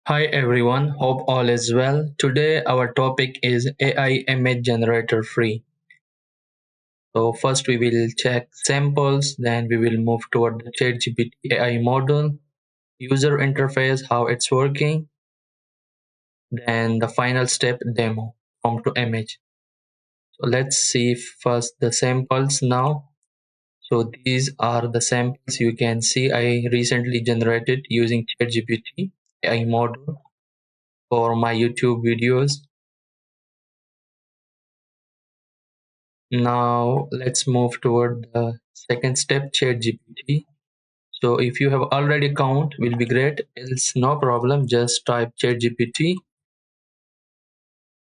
Hi everyone, hope all is well. Today our topic is AI image generator free. So first we will check samples, then we will move toward the ChatGPT AI model, user interface, how it's working, then the final step demo, prompt to image. So let's see first the samples now. So these are the samples you can see I recently generated using ChatGPT AI model for my YouTube videos. Now let's move toward the second step, ChatGPT. So if you have already account, will be great. Else no problem. Just type ChatGPT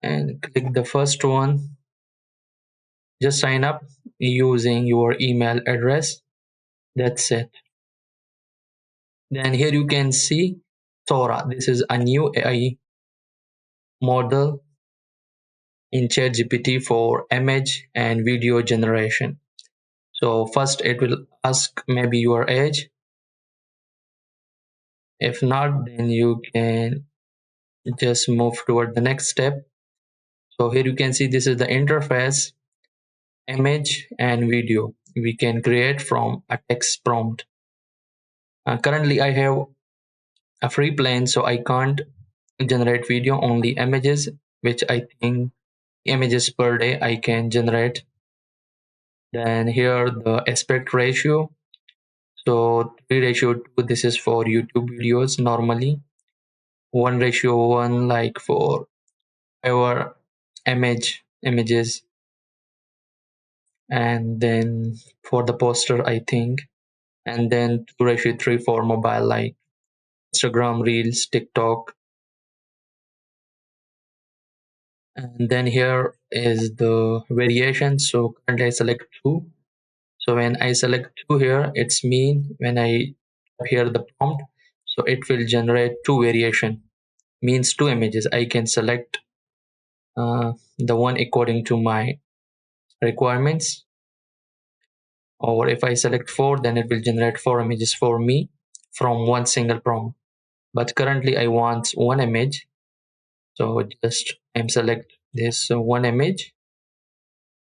and click the first one. Just sign up using your email address. That's it. Then here you can see Sora. This is a new AI model in ChatGPT for image and video generation. So first it will ask maybe your age. If not, then you can just move toward the next step. So here you can see this is the interface, image and video we can create from a text prompt. Currently I have a free plan, so I can't generate video, only images, which I think images per day I can generate. Then here the aspect ratio, so 3:2, this is for YouTube videos normally, 1:1 like for our images, and then for the poster I think, and then 2:3 for mobile like Instagram Reels, TikTok. And then here is the variation. So currently I select 2. So when I select 2 here, it's mean when I hear the prompt, so it will generate 2 variation, means 2 images. I can select the one according to my requirements, or if I select 4, then it will generate 4 images for me from one single prompt. But currently I want one image, so just I'm select this one image,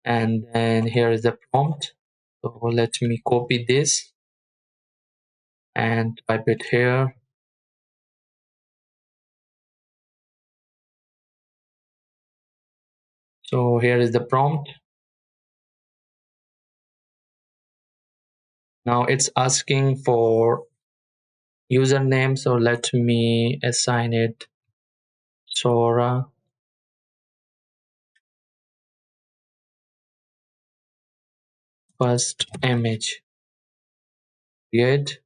and then here is the prompt. So let me copy this and type it here. So here is the prompt. Now it's asking for username, so let me assign it Sora. First image, create.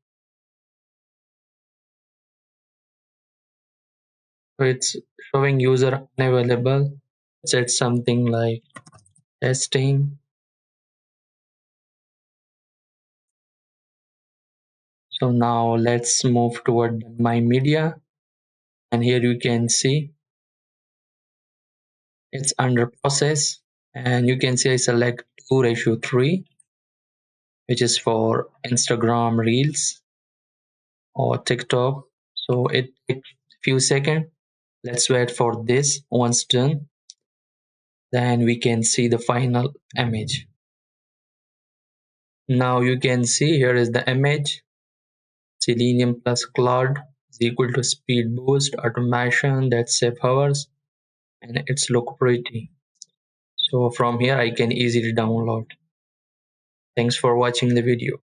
So it's showing user unavailable. Set something like testing. So now let's move toward my media, and here you can see it's under process, and you can see I select 2:3, which is for Instagram Reels or TikTok. So it takes a few seconds. Let's wait for this. Once done, then we can see the final image. Now you can see here is the image. Selenium plus Cloud is equal to speed boost, automation, that's safe hours, and it's look pretty. So from here I can easily download. Thanks for watching the video.